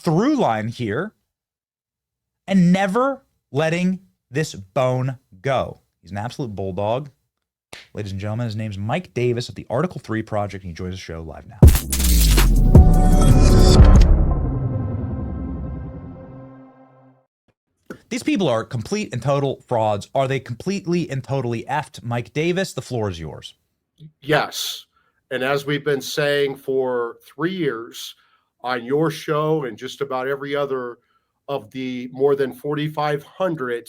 through line here and never letting this bone go. He's an absolute bulldog. Ladies and gentlemen, his name's Mike Davis of the Article 3 Project, and he joins the show live now. These people are complete and total frauds. Are they completely and totally effed? Mike Davis, the floor is yours. Yes. And as we've been saying for 3 years on your show and just about every other of the more than 4,500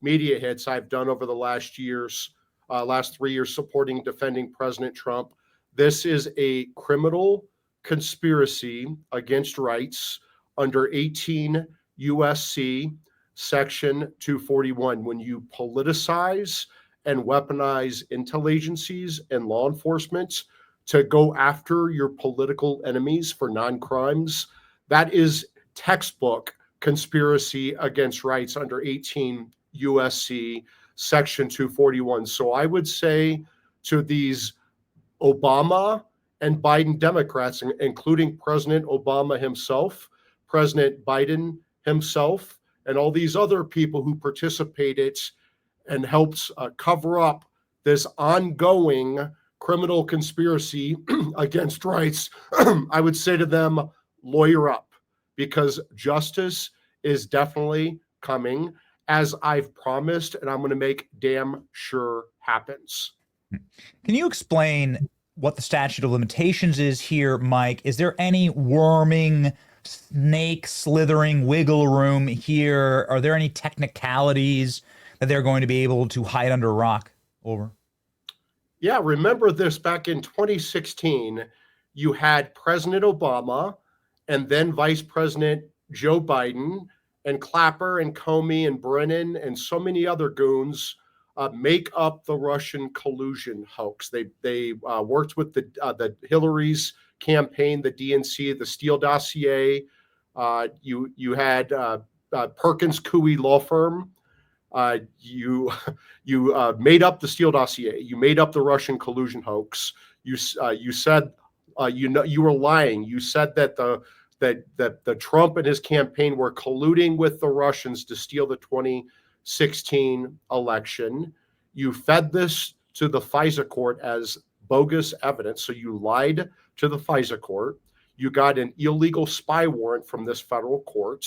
media hits I've done over the last 3 years supporting defending President Trump, this is a criminal conspiracy against rights under 18 USC Section 241. When you politicize and weaponize intel agencies and law enforcement to go after your political enemies for non-crimes, that is textbook conspiracy against rights under 18 USC Section 241. So I would say to these Obama and Biden Democrats, including President Obama himself, President Biden himself, and all these other people who participated and helped cover up this ongoing criminal conspiracy against rights, I would say to them, lawyer up, because justice is definitely coming, as I've promised, and I'm going to make damn sure happens. Can you explain what the statute of limitations is here, Mike? Is there any worming, snake slithering wiggle room here? Are there any technicalities that they're going to be able to hide under a rock over? Yeah, remember this back in 2016, you had President Obama and then Vice President Joe Biden and Clapper and Comey and Brennan and so many other goons make up the Russian collusion hoax. They worked with the Hillary's campaign, the DNC, the Steele dossier. You had Perkins Coie law firm. You made up the Steele dossier. You made up the Russian collusion hoax. You said you were lying. You said that the Trump and his campaign were colluding with the Russians to steal the 2016 election. You fed this to the FISA court as bogus evidence. So you lied to the FISA court. You got an illegal spy warrant from this federal court.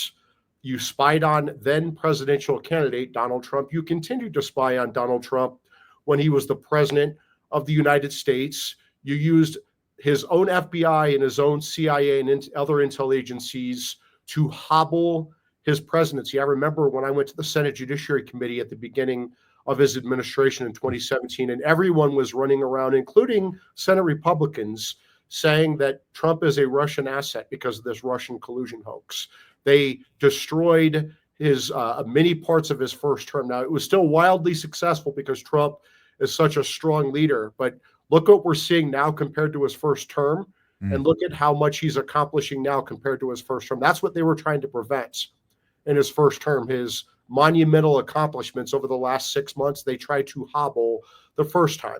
You spied on then presidential candidate Donald Trump. You continued to spy on Donald Trump when he was the president of the United States. You used his own FBI and his own CIA and other intel agencies to hobble his presidency. I remember when I went to the Senate Judiciary Committee at the beginning of his administration in 2017, and everyone was running around, including Senate Republicans, saying that Trump is a Russian asset because of this Russian collusion hoax. They destroyed his many parts of his first term. Now, it was still wildly successful because Trump is such a strong leader, but look what we're seeing now compared to his first term, and look at how much he's accomplishing now compared to his first term. That's what they were trying to prevent in his first term. His monumental accomplishments over the last 6 months, they tried to hobble the first time.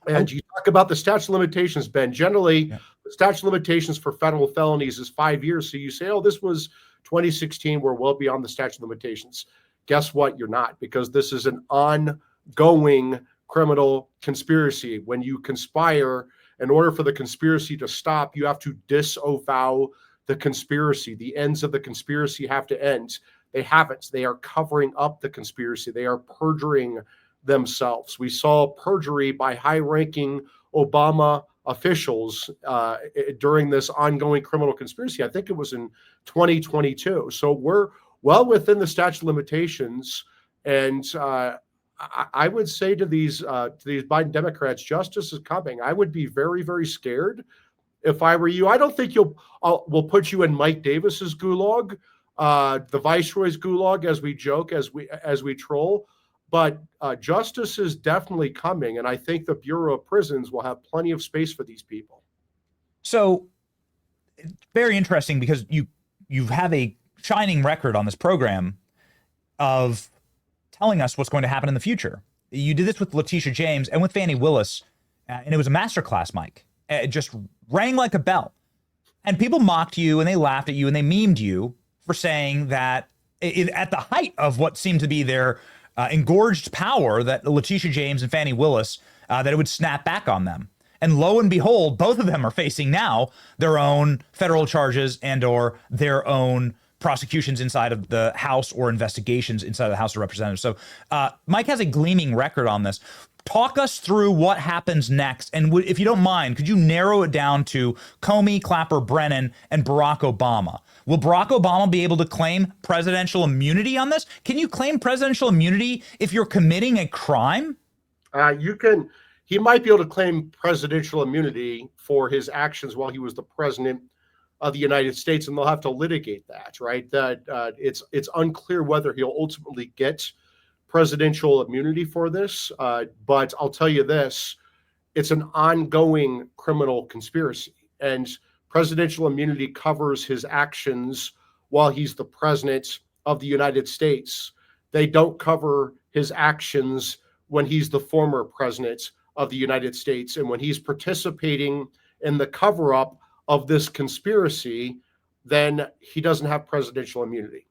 And you talk about the statute of limitations, Ben. Generally, the statute of limitations for federal felonies is 5 years. So you say, oh, this was 2016. We're well beyond the statute of limitations. Guess what? You're not, because this is an ongoing criminal conspiracy. When you conspire, in order for the conspiracy to stop, you have to disavow the conspiracy. The ends of the conspiracy have to end. They haven't. They are covering up the conspiracy. They are perjuring themselves. We saw perjury by high-ranking Obama officials during this ongoing criminal conspiracy. I think it was in 2022. So we're well within the statute of limitations. And I would say to these Biden Democrats, justice is coming. I would be very, very scared if I were you. I don't think we'll put you in Mike Davis's gulag, the Viceroy's gulag, as we joke, as we troll. But justice is definitely coming, and I think the Bureau of Prisons will have plenty of space for these people. So, it's very interesting because you have a shining record on this program of telling us what's going to happen in the future. You did this with Letitia James and with Fani Willis, and it was a masterclass, Mike. It just rang like a bell. And people mocked you and they laughed at you and they memed you for saying that at the height of what seemed to be their engorged power, that Letitia James and Fani Willis, that it would snap back on them. And lo and behold, both of them are facing now their own federal charges and or their own prosecutions inside of the House or investigations inside of the House of Representatives. So Mike has a gleaming record on this. Talk us through what happens next. And if you don't mind, could you narrow it down to Comey, Clapper, Brennan, and Barack Obama? Will Barack Obama be able to claim presidential immunity on this? Can you claim presidential immunity if you're committing a crime? You can. He might be able to claim presidential immunity for his actions while he was the president of the United States, and they'll have to litigate that, right? That it's unclear whether he'll ultimately get presidential immunity for this. But I'll tell you this: it's an ongoing criminal conspiracy, and presidential immunity covers his actions while he's the president of the United States. They don't cover his actions when he's the former president of the United States. And when he's participating in the cover-up of this conspiracy, then he doesn't have presidential immunity.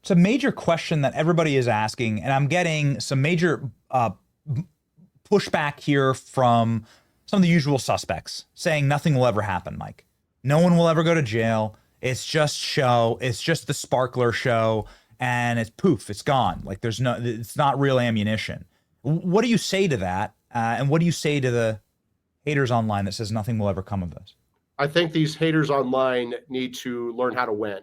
It's a major question that everybody is asking, and I'm getting some major pushback here from some of the usual suspects saying nothing will ever happen, Mike. No one will ever go to jail. It's just show. It's just the sparkler show, and it's poof, it's gone. Like it's not real ammunition. What do you say to that? And what do you say to the haters online that says nothing will ever come of this? I think these haters online need to learn how to win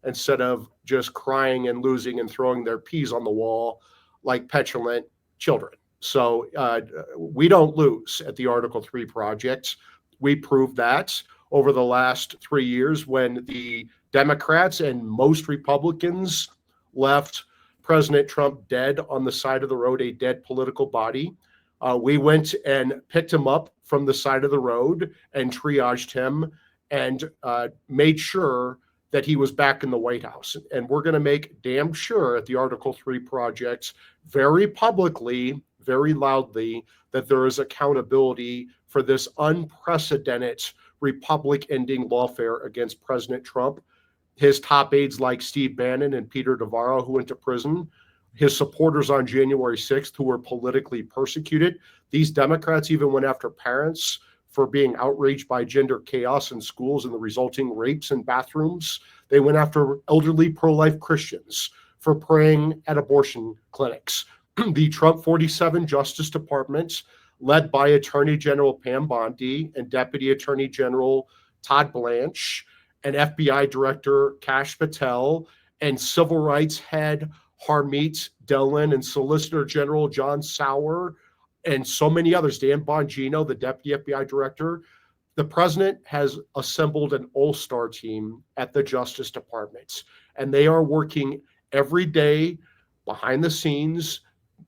instead of just crying and losing and throwing their peas on the wall like petulant children. So we don't lose at the Article 3 project. We proved that over the last 3 years when the Democrats and most Republicans left President Trump dead on the side of the road, a dead political body. We went and picked him up from the side of the road and triaged him and made sure that he was back in the White House. And we're going to make damn sure at the Article 3 projects very publicly, very loudly, that there is accountability for this unprecedented republic-ending lawfare against President Trump. His top aides like Steve Bannon and Peter Navarro, who went to prison, his supporters on January 6th, who were politically persecuted. These Democrats even went after parents for being outraged by gender chaos in schools and the resulting rapes in bathrooms. They went after elderly pro-life Christians for praying at abortion clinics. The Trump 47 Justice Department, led by Attorney General Pam Bondi and Deputy Attorney General Todd Blanche and FBI Director Kash Patel and Civil Rights Head Harmeet Dillon and Solicitor General John Sauer and so many others, Dan Bongino, the Deputy FBI Director. The president has assembled an all-star team at the Justice Department, and they are working every day behind the scenes,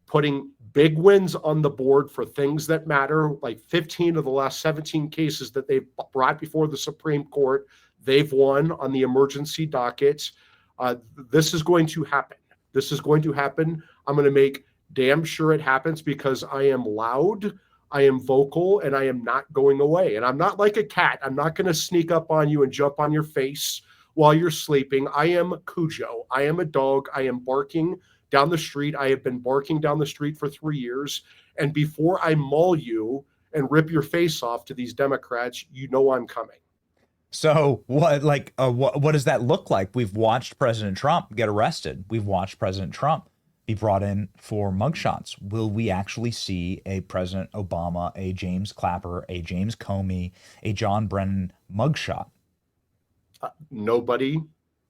putting big wins on the board for things that matter, like 15 of the last 17 cases that they've brought before the Supreme Court. They've won on the emergency docket. This is going to happen. This is going to happen. I'm going to make damn sure it happens because I am loud, I am vocal, and I am not going away. And I'm not like a cat. I'm not going to sneak up on you and jump on your face while you're sleeping. I am Cujo. I am a dog. I am barking down the street. I have been barking down the street for 3 years. And before I maul you and rip your face off to these Democrats, you know I'm coming. So what does that look like? We've watched President Trump get arrested. We've watched President Trump be brought in for mugshots. Will we actually see a President Obama, a James Clapper, a James Comey, a John Brennan mugshot? Nobody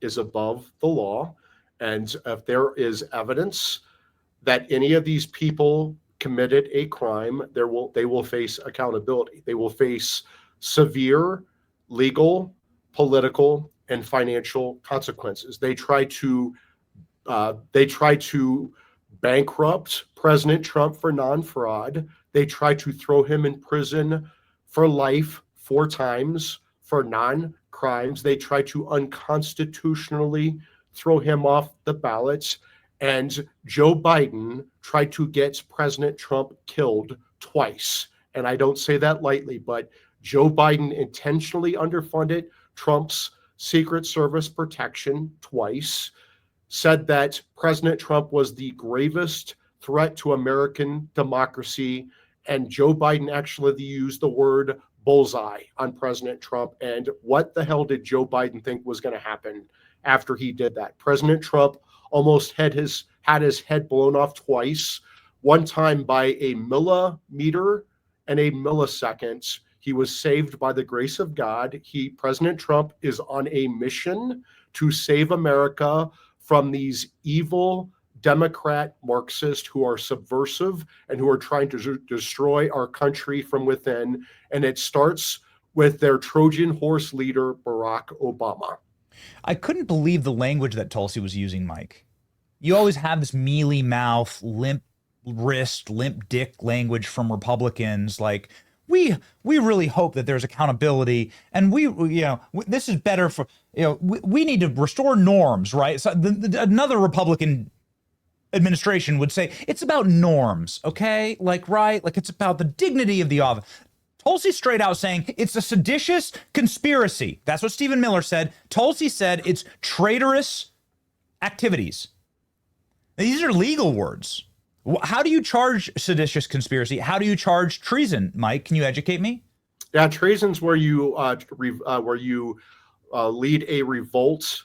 is above the law. And if there is evidence that any of these people committed a crime, they will face accountability. They will face severe legal, political, and financial consequences. They try to bankrupt President Trump for non-fraud. They try to throw him in prison for life 4 times for non-crimes. They try to unconstitutionally throw him off the ballots. And Joe Biden tried to get President Trump killed twice. And I don't say that lightly, but Joe Biden intentionally underfunded, Trump's Secret Service protection twice, said that President Trump was the gravest threat to American democracy, and Joe Biden actually used the word bullseye on President Trump. And what the hell did Joe Biden think was going to happen after he did that? President Trump almost had his head blown off twice, one time by a millimeter and a millisecond. He was saved by the grace of God. President Trump is on a mission to save America from these evil Democrat Marxists who are subversive and who are trying to destroy our country from within. And it starts with their Trojan horse leader, Barack Obama. I couldn't believe the language that Tulsi was using, Mike. You always have this mealy mouth, limp wrist, limp dick language from Republicans, like, we really hope that there's accountability, and this is better for, we need to restore norms, right? So another Republican administration would say it's about norms, okay? Like, right? Like, it's about the dignity of the office. Tulsi straight out saying it's a seditious conspiracy. That's what Stephen Miller said. Tulsi said it's traitorous activities. These are legal words. How do you charge seditious conspiracy? How do you charge treason, Mike? Can you educate me? Yeah, treason's where you lead a revolt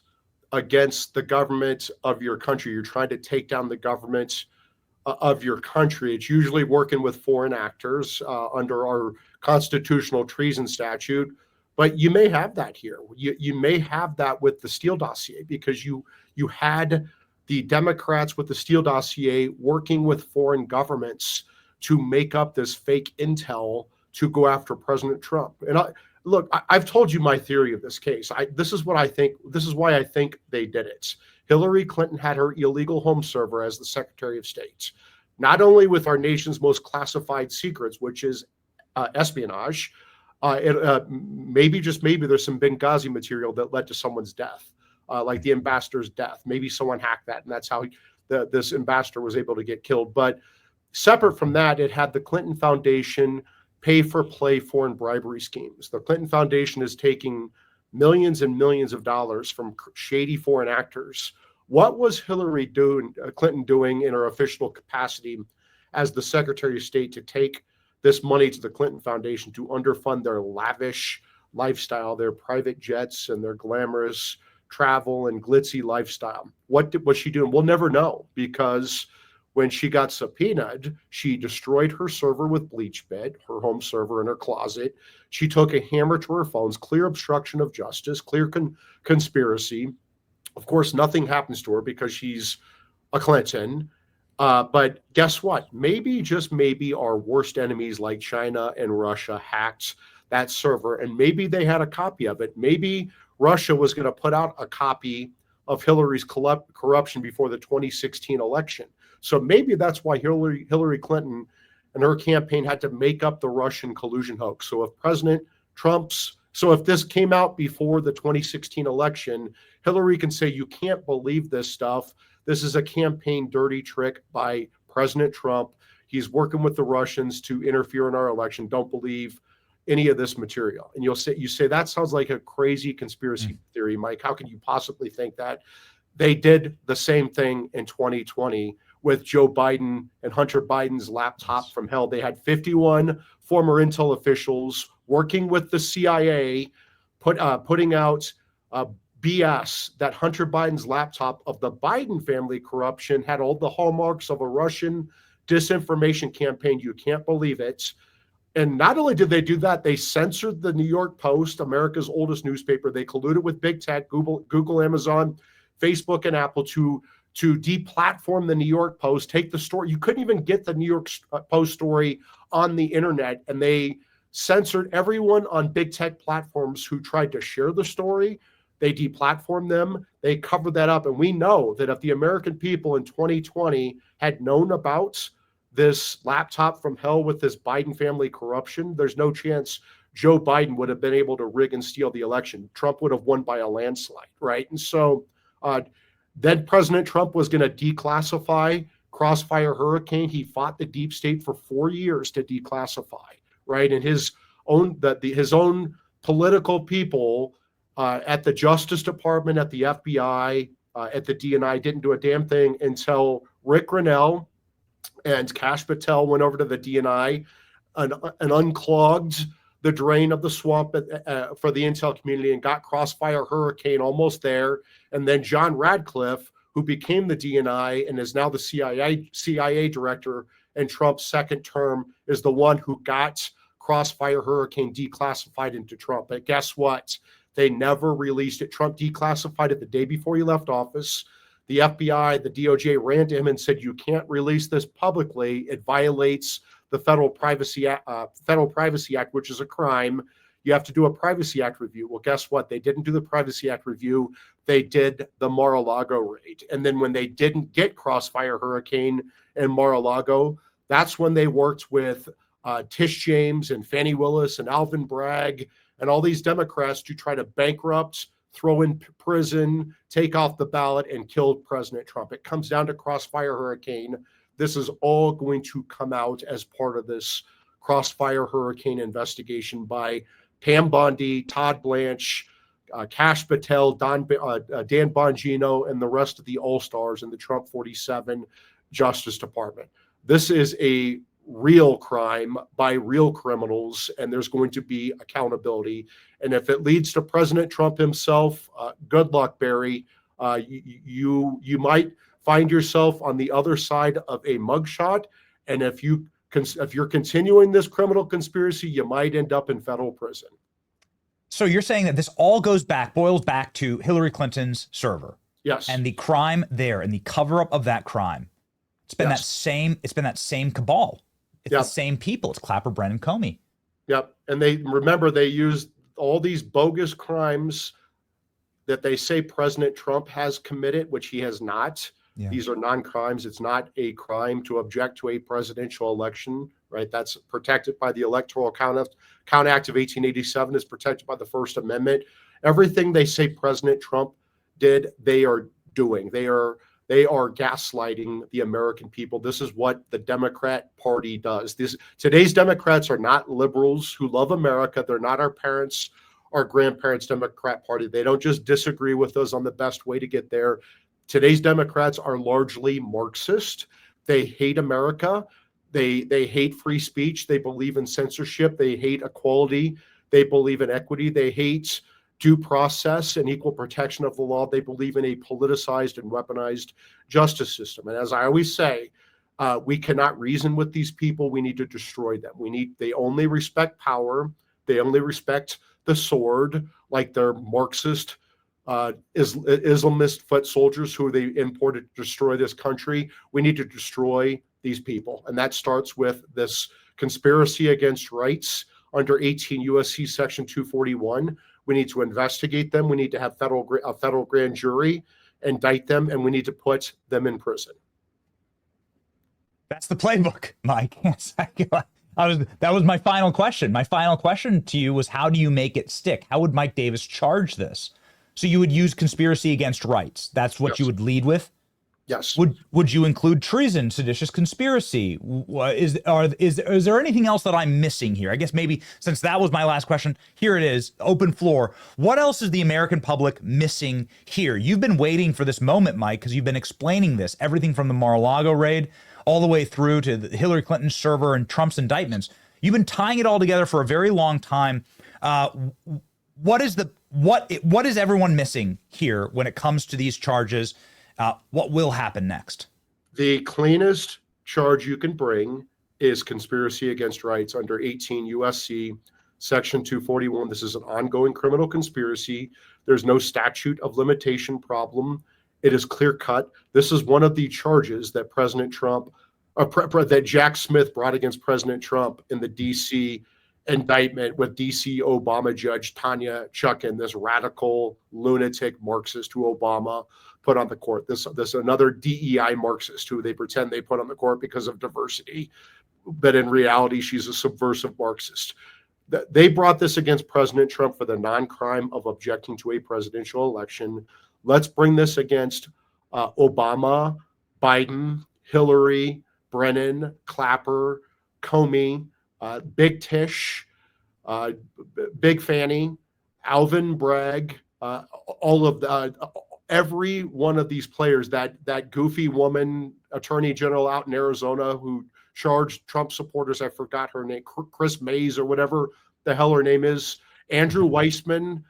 against the government of your country. You're trying to take down the government of your country. It's usually working with foreign actors under our constitutional treason statute. But you may have that here. You may have that with the Steele dossier, because you had the Democrats with the Steele dossier working with foreign governments to make up this fake intel to go after President Trump. And I've told you my theory of this case. This is what I think. This is why I think they did it. Hillary Clinton had her illegal home server as the Secretary of State, not only with our nation's most classified secrets, which is espionage. Maybe there's some Benghazi material that led to someone's death. Like the ambassador's death. Maybe someone hacked that, and that's how this ambassador was able to get killed. But separate from that, it had the Clinton Foundation pay for play foreign bribery schemes. The Clinton Foundation is taking millions and millions of dollars from shady foreign actors. What was Hillary Clinton doing in her official capacity as the Secretary of State to take this money to the Clinton Foundation to underfund their lavish lifestyle, their private jets and their glamorous travel and glitzy lifestyle? What was she doing? We'll never know, because when she got subpoenaed, she destroyed her server with BleachBit, her home server in her closet. She took a hammer to her phones, clear obstruction of justice, clear conspiracy. Of course, nothing happens to her because she's a Clinton. But guess what? Maybe, just maybe, our worst enemies like China and Russia hacked that server, and maybe they had a copy of it. Maybe Russia was going to put out a copy of Hillary's corruption before the 2016 election. So maybe that's why Hillary Clinton and her campaign had to make up the Russian collusion hoax. So if this came out before the 2016 election, Hillary can say, you can't believe this stuff. This is a campaign dirty trick by President Trump. He's working with the Russians to interfere in our election. Don't believe any of this material. And you say that sounds like a crazy conspiracy theory, Mike. How can you possibly think that? They did the same thing in 2020 with Joe Biden and Hunter Biden's laptop from hell. They had 51 former intel officials working with the CIA, putting out BS that Hunter Biden's laptop of the Biden family corruption had all the hallmarks of a Russian disinformation campaign. You can't believe it. And not only did they do that, they censored the New York Post, America's oldest newspaper. They colluded with big tech, Google, Amazon, Facebook, and Apple to deplatform the New York Post, take the story. You couldn't even get the New York Post story on the internet, and they censored everyone on big tech platforms who tried to share the story. They deplatformed them. They covered that up. And we know that if the American people in 2020 had known about this laptop from hell with this Biden family corruption, there's no chance Joe Biden would have been able to rig and steal the election. Trump would have won by a landslide, right? And so then President Trump was going to declassify Crossfire Hurricane. He fought the deep state for 4 years to declassify, right? And his own political people at the Justice Department, at the FBI, at the DNI, didn't do a damn thing until Rick Grinnell and Kash Patel went over to the DNI and unclogged the drain of the swamp for the intel community and got Crossfire Hurricane almost there. And then John Radcliffe, who became the DNI and is now the CIA director in Trump's second term, is the one who got Crossfire Hurricane declassified into Trump. But guess what? They never released it. Trump declassified it the day before he left office. The FBI, the DOJ ran to him and said, "You can't release this publicly. It violates the Federal Privacy Act, which is a crime. You have to do a Privacy Act review." Well, guess what? They didn't do the Privacy Act review. They did the Mar-a-Lago raid. And then when they didn't get Crossfire Hurricane and Mar-a-Lago, that's when they worked with Tish James and Fannie Willis and Alvin Bragg and all these Democrats to try to bankrupt, throw in prison, take off the ballot, and kill President Trump. It comes down to Crossfire Hurricane. This is all going to come out as part of this Crossfire Hurricane investigation by Pam Bondi, Todd Blanche, Kash Patel, Dan Bongino, and the rest of the all-stars in the Trump 47 Justice Department. This is a real crime by real criminals, and there's going to be accountability. And if it leads to President Trump himself, good luck, Barry. You might find yourself on the other side of a mugshot, and if you're continuing this criminal conspiracy, you might end up in federal prison. So you're saying that this all boils back to Hillary Clinton's server. Yes. And the crime there and the cover-up of that crime. It's been that same cabal. It's the same people. It's Clapper, Brennan, Comey. Yep. And they used all these bogus crimes that they say President Trump has committed, which he has not. Yeah. These are non-crimes. It's not a crime to object to a presidential election, right? That's protected by the Electoral Count Act of 1887, is protected by the First Amendment. Everything they say President Trump did, they are doing. They are gaslighting the American people. This is what the Democrat Party does. Today's Democrats are not liberals who love America. They're not our parents, our grandparents' Democrat Party. They don't just disagree with us on the best way to get there. Today's Democrats are largely Marxist. They hate America. They hate free speech. They believe in censorship. They hate equality. They believe in equity. They hate due process and equal protection of the law. They believe in a politicized and weaponized justice system. And as I always say, we cannot reason with these people. We need to destroy them. They only respect power. They only respect the sword, like they're Marxist Islamist foot soldiers who they imported to destroy this country. We need to destroy these people. And that starts with this conspiracy against rights under 18 U.S.C. Section 241. We need to investigate them. We need to have a federal grand jury indict them, and we need to put them in prison. That's the playbook, Mike. That was my final question. My final question to you was, how do you make it stick? How would Mike Davis charge this? So you would use conspiracy against rights. That's what you would lead with? Yes. Would you include treason, seditious conspiracy? Is there anything else that I'm missing here? I guess maybe, since that was my last question, here it is, open floor. What else is the American public missing here? You've been waiting for this moment, Mike, because you've been explaining this, everything from the Mar-a-Lago raid all the way through to the Hillary Clinton server and Trump's indictments. You've been tying it all together for a very long time. What is everyone missing here when it comes to these charges? What will happen next? The cleanest charge you can bring is conspiracy against rights under 18 U.S.C. Section 241. This is an ongoing criminal conspiracy. There's no statute of limitation problem. It is clear cut. This is one of the charges that President Trump, that Jack Smith brought against President Trump in the D.C. indictment with D.C. Obama Judge Tanya Chutkan, this radical lunatic Marxist who Obama put on the court. This another DEI Marxist who they pretend they put on the court because of diversity, but in reality, she's a subversive Marxist. They brought this against President Trump for the non-crime of objecting to a presidential election. Let's bring this against Obama, Biden, Hillary, Brennan, Clapper, Comey, Big Tish, Big Fannie, Alvin Bragg, all of the every one of these players, that goofy woman attorney general out in Arizona who charged Trump supporters, I forgot her name, Chris Mays or whatever the hell her name is, Andrew Weissman.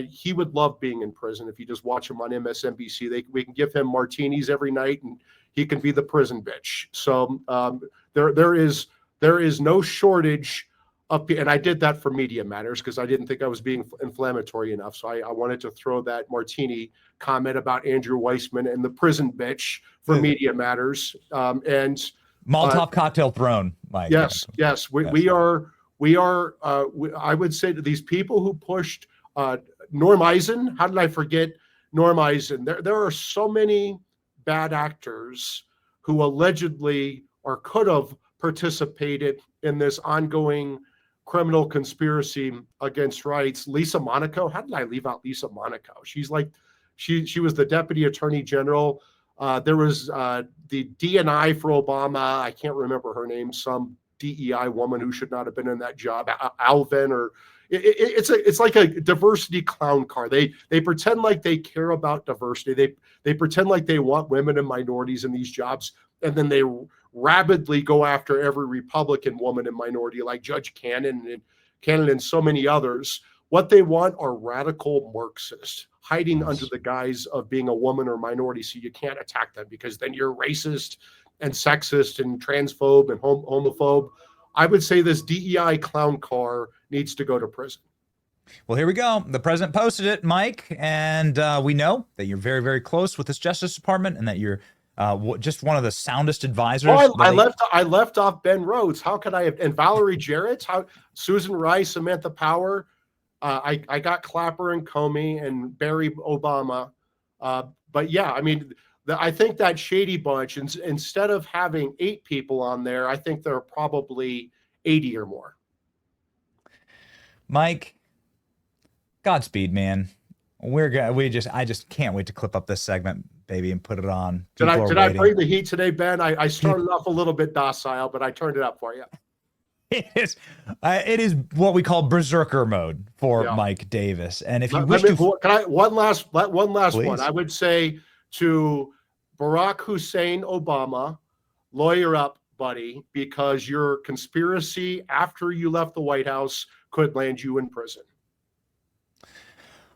He would love being in prison if you just watch him on MSNBC. We can give him martinis every night and he can be the prison bitch. So there is no shortage of, and I did that for Media Matters because I didn't think I was being inflammatory enough. So I wanted to throw that martini comment about Andrew Weissman and the prison bitch for Media Matters. And Molotov cocktail thrown, Mike. Yes. We are. I would say to these people who pushed Norm Eisen. How did I forget Norm Eisen? There are so many bad actors who allegedly or could have participated in this ongoing criminal conspiracy against rights. Lisa Monaco. How did I leave out Lisa Monaco? She's like, she was the deputy attorney general. There was the DNI for Obama. I can't remember her name. Some DEI woman who should not have been in that job. Alvin, or it's like a diversity clown car. They pretend like they care about diversity. They pretend like they want women and minorities in these jobs, and then they rabidly go after every Republican woman and minority, like Judge Cannon and so many others. What they want are radical Marxists hiding under the guise of being a woman or minority, so you can't attack them because then you're racist and sexist and transphobe and homophobe. I would say this DEI clown car needs to go to prison. Well, here we go. The president posted it, Mike, and we know that you're very, very close with this Justice Department and that you're just one of the soundest advisors. Oh, I left off Ben Rhodes. How could I have? And Valerie Jarrett, Susan Rice, Samantha Power. I got Clapper and Comey and Barry Obama. But yeah, I mean, I think that shady bunch, instead of having 8 people on there, I think there are probably 80 or more. Mike, Godspeed, man. I just can't wait to clip up this segment, baby, and put it on. Did I bring the heat today, Ben? I started off a little bit docile, but I turned it up for you. It is what we call berserker mode for Mike Davis. And if you wish to, one last Please. one. I would say to Barack Hussein Obama, lawyer up, buddy, because your conspiracy after you left the White House could land you in prison.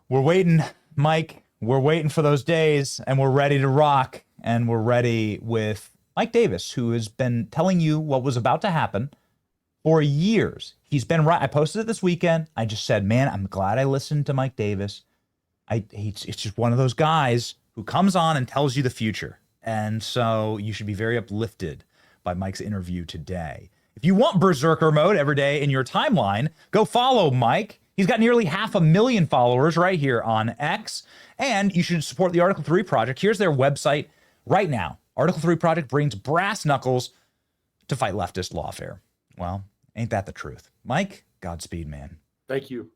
We're waiting, Mike. We're waiting for those days, and we're ready to rock. And we're ready with Mike Davis, who has been telling you what was about to happen for years. He's been right. I posted it this weekend. I just said, man, I'm glad I listened to Mike Davis. It's just one of those guys who comes on and tells you the future. And so you should be very uplifted by Mike's interview today. If you want berserker mode every day in your timeline, go follow Mike. He's got nearly 500,000 followers right here on X. And you should support the Article 3 Project. Here's their website right now. Article 3 Project brings brass knuckles to fight leftist lawfare. Well, ain't that the truth? Mike, Godspeed, man. Thank you.